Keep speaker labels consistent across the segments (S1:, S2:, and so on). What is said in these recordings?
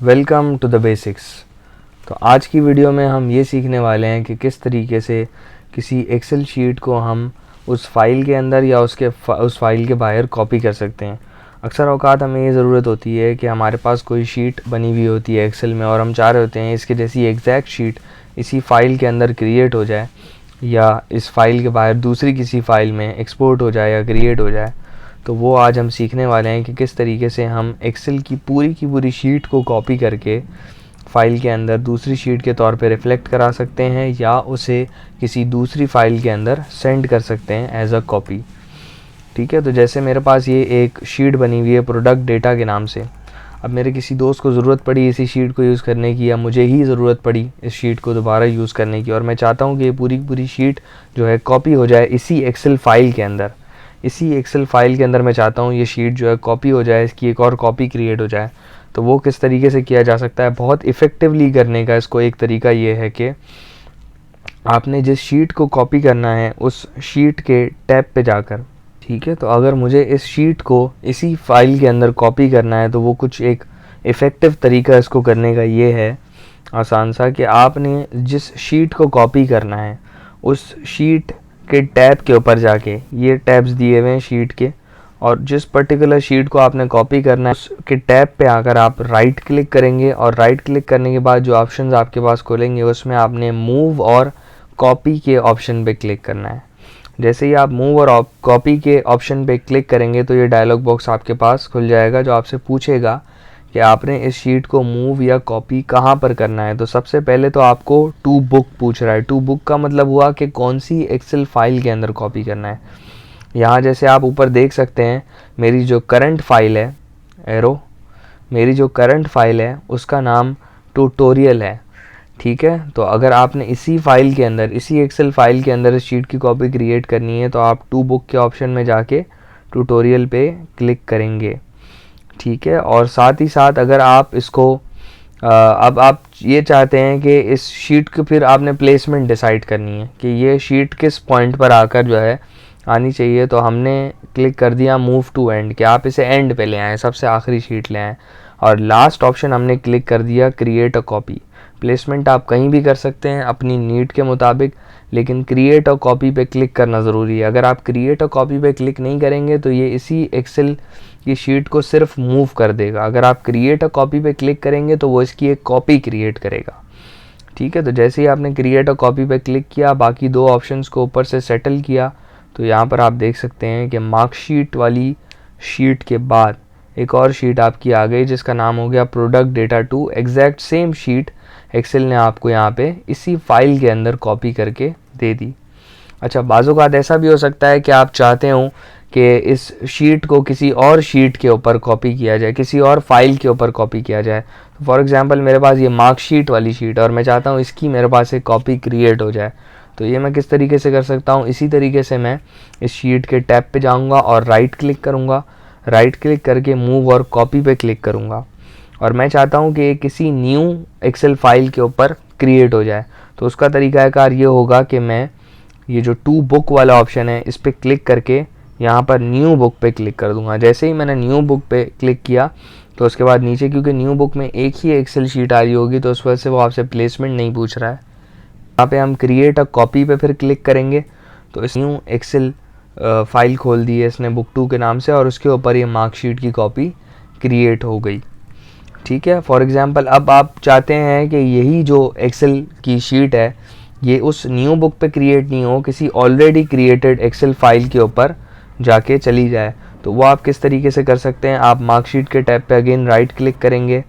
S1: Welcome to the basics. तो आज की वीडियो में हम ये सीखने वाले हैं कि किस तरीके से किसी एक्सेल शीट को हम उस फाइल के अंदर या उस फाइल के बाहर कॉपी कर सकते हैं। अक्सर औकात हमें ये ज़रूरत होती है कि हमारे पास कोई शीट बनी हुई होती है एक्सेल में और हम चाह रहे होते हैं इसके जैसी एग्जैक्ट शीट इसी फाइल के अंदर क्रिएट हो जाए या इस फाइल के बाहर दूसरी किसी फाइल में एक्सपोर्ट हो जाए या क्रिएट हो जाए। तो वो आज हम सीखने वाले हैं कि किस तरीके से हम एक्सेल की पूरी शीट को कॉपी करके फ़ाइल के अंदर दूसरी शीट के तौर पे रिफ़्लेक्ट करा सकते हैं या उसे किसी दूसरी फ़ाइल के अंदर सेंड कर सकते हैं एज अ कॉपी। ठीक है, तो जैसे मेरे पास ये एक शीट बनी हुई है प्रोडक्ट डेटा के नाम से। अब मेरे किसी दोस्त को ज़रूरत पड़ी इसी शीट को यूज़ करने की या मुझे ही ज़रूरत पड़ी इस शीट को दोबारा यूज़ करने की और मैं चाहता हूँ कि ये पूरी शीट जो है कॉपी हो जाए इसी एक्सेल फ़ाइल के अंदर। इसी एक्सेल फाइल के अंदर मैं चाहता हूँ ये शीट जो है कॉपी हो जाए, इसकी एक और कॉपी क्रिएट हो जाए। तो वो किस तरीके से किया जा सकता है, बहुत इफ़ेक्टिवली करने का इसको एक तरीका ये है कि आपने जिस शीट को कॉपी करना है उस शीट के टैब पे जाकर, ठीक है, तो अगर मुझे इस शीट को इसी फाइल के अंदर कॉपी करना है तो वो कुछ एक इफ़ेक्टिव तरीका इसको करने का ये है आसान सा कि आपने जिस शीट को कॉपी करना है उस शीट के टैब के ऊपर जाके, ये टैब्स दिए हुए हैं शीट के, और जिस पर्टिकुलर शीट को आपने कॉपी करना है उसके टैब पे आकर आप राइट क्लिक करेंगे और राइट क्लिक करने के बाद जो ऑप्शंस आपके पास खुलेंगे उसमें आपने मूव और कॉपी के ऑप्शन पे क्लिक करना है। जैसे ही आप मूव और कॉपी के ऑप्शन पे क्लिक करेंगे तो ये डायलॉग बॉक्स आपके पास खुल जाएगा जो आपसे पूछेगा कि आपने इस शीट को मूव या कॉपी कहाँ पर करना है। तो सबसे पहले तो आपको टू बुक पूछ रहा है। टू बुक का मतलब हुआ कि कौन सी एक्सेल फाइल के अंदर कॉपी करना है। यहाँ जैसे आप ऊपर देख सकते हैं मेरी जो करंट फाइल है, एरो, मेरी जो करंट फाइल है उसका नाम ट्यूटोरियल है। ठीक है, तो अगर आपने इसी फाइल के अंदर, इसी एक्सेल फाइल के अंदर इस शीट की कॉपी क्रिएट करनी है तो आप टू बुक के ऑप्शन में जाके ट्यूटोरियल पे क्लिक करेंगे। ठीक है, और साथ ही साथ अगर आप इसको अब आप ये चाहते हैं कि इस शीट को फिर आपने प्लेसमेंट डिसाइड करनी है कि ये शीट किस पॉइंट पर आकर जो है आनी चाहिए, तो हमने क्लिक कर दिया मूव टू एंड कि आप इसे एंड पे ले आएँ, सबसे आखिरी शीट ले आएँ। और लास्ट ऑप्शन हमने क्लिक कर दिया क्रिएट अ कॉपी। प्लेसमेंट आप कहीं भी कर सकते हैं अपनी नीड के मुताबिक, लेकिन क्रिएट अ कॉपी पे क्लिक करना ज़रूरी है। अगर आप क्रिएट अ कॉपी पे क्लिक नहीं करेंगे तो ये इसी एक्सेल की शीट को सिर्फ मूव कर देगा। अगर आप क्रिएट अ कॉपी पे क्लिक करेंगे तो वो इसकी एक कॉपी क्रिएट करेगा। ठीक है, तो जैसे ही आपने क्रिएट अ कॉपी पे क्लिक किया, बाकी दो ऑप्शंस को ऊपर से सेटल किया, तो यहाँ पर आप देख सकते हैं कि मार्कशीट वाली शीट के बाद एक और शीट आपकी आ गई जिसका नाम हो गया product data 2। Exact same sheet excel ने आपको यहाँ पे इसी फाइल के अंदर कॉपी करके दे दी। अच्छा, बाज़ों का ऐसा भी हो सकता है कि आप चाहते हो कि इस शीट को किसी और शीट के ऊपर कॉपी किया जाए, किसी और फाइल के ऊपर कॉपी किया जाए। तो फॉर एग्जांपल मेरे पास ये मार्कशीट वाली शीट और मैं चाहता हूँ इसकी मेरे पास एक कॉपी क्रिएट हो जाए। तो ये मैं किस तरीके से कर सकता हूँ, इसी तरीके से मैं इस शीट के टैब पे जाऊँगा और राइट क्लिक करूँगा। राइट क्लिक करके मूव और कॉपी पे क्लिक करूँगा और मैं चाहता हूँ कि किसी न्यू एक्सेल फाइल के ऊपर क्रिएट हो जाए। तो उसका तरीक़ाकार ये होगा कि मैं ये जो टू बुक वाला ऑप्शन है इस पर क्लिक करके यहाँ पर न्यू बुक पे क्लिक कर दूंगा। जैसे ही मैंने न्यू बुक पे क्लिक किया तो उसके बाद नीचे, क्योंकि न्यू बुक में एक ही एक्सेल शीट आ रही होगी तो उस वजह से वो आपसे प्लेसमेंट नहीं पूछ रहा है। यहाँ पे हम क्रिएट अ कॉपी पे फिर क्लिक करेंगे तो इस न्यू एक्सेल फाइल खोल दी है इसने बुक 2 के नाम से और उसके ऊपर ये मार्कशीट की कॉपी क्रिएट हो गई। ठीक है, फॉर एग्जांपल अब आप चाहते हैं कि यही जो एक्सेल की शीट है ये उस न्यू बुक पे क्रिएट नहीं हो, किसी ऑलरेडी क्रिएटेड एक्सेल फाइल के ऊपर जाके चली जाए। तो वो आप किस तरीके से कर सकते हैं, आप मार्कशीट के टैब पे अगेन राइट क्लिक करेंगे,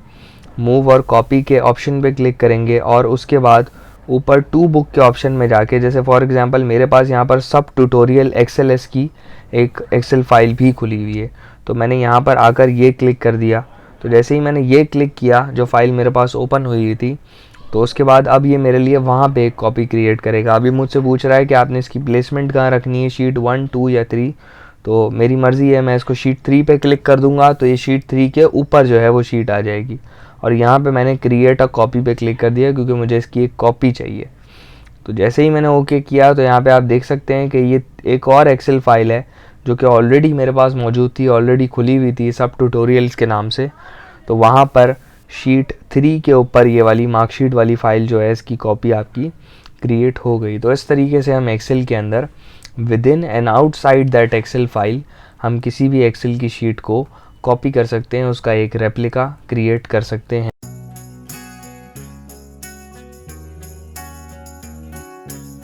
S1: मूव और कॉपी के ऑप्शन पे क्लिक करेंगे और उसके बाद ऊपर टू बुक के ऑप्शन में जाके, जैसे फॉर एग्जांपल मेरे पास यहाँ पर सब ट्यूटोरियल एक्सेलएस की एक एक्सेल फाइल भी खुली हुई है, तो मैंने यहाँ पर आकर ये क्लिक कर दिया। तो जैसे ही मैंने ये क्लिक किया, जो फाइल मेरे पास ओपन हुई थी, तो उसके बाद अब ये मेरे लिए वहाँ पे एक कॉपी क्रिएट करेगा। अभी मुझसे पूछ रहा है कि आपने इसकी प्लेसमेंट कहाँ रखनी है, शीट 1, 2 या 3। तो मेरी मर्ज़ी है, मैं इसको शीट 3 पे क्लिक कर दूंगा तो ये शीट 3 के ऊपर जो है वो शीट आ जाएगी। और यहाँ पे मैंने क्रिएट अ कॉपी पे क्लिक कर दिया क्योंकि मुझे इसकी एक कॉपी चाहिए। तो जैसे ही मैंने ओके किया तो यहाँ पे आप देख सकते हैं कि ये एक और एक्सेल फाइल है जो कि ऑलरेडी मेरे पास मौजूद थी, ऑलरेडी खुली हुई थी सब ट्यूटोरियल्स के नाम से। तो वहाँ पर शीट 3 के ऊपर ये वाली मार्कशीट वाली फ़ाइल जो है इसकी कॉपी आपकी क्रिएट हो गई। तो इस तरीके से हम एक्सेल के अंदर within and outside that excel file हम किसी भी एक्सेल की शीट को कॉपी कर सकते हैं, उसका एक रेप्लिका क्रिएट कर सकते हैं।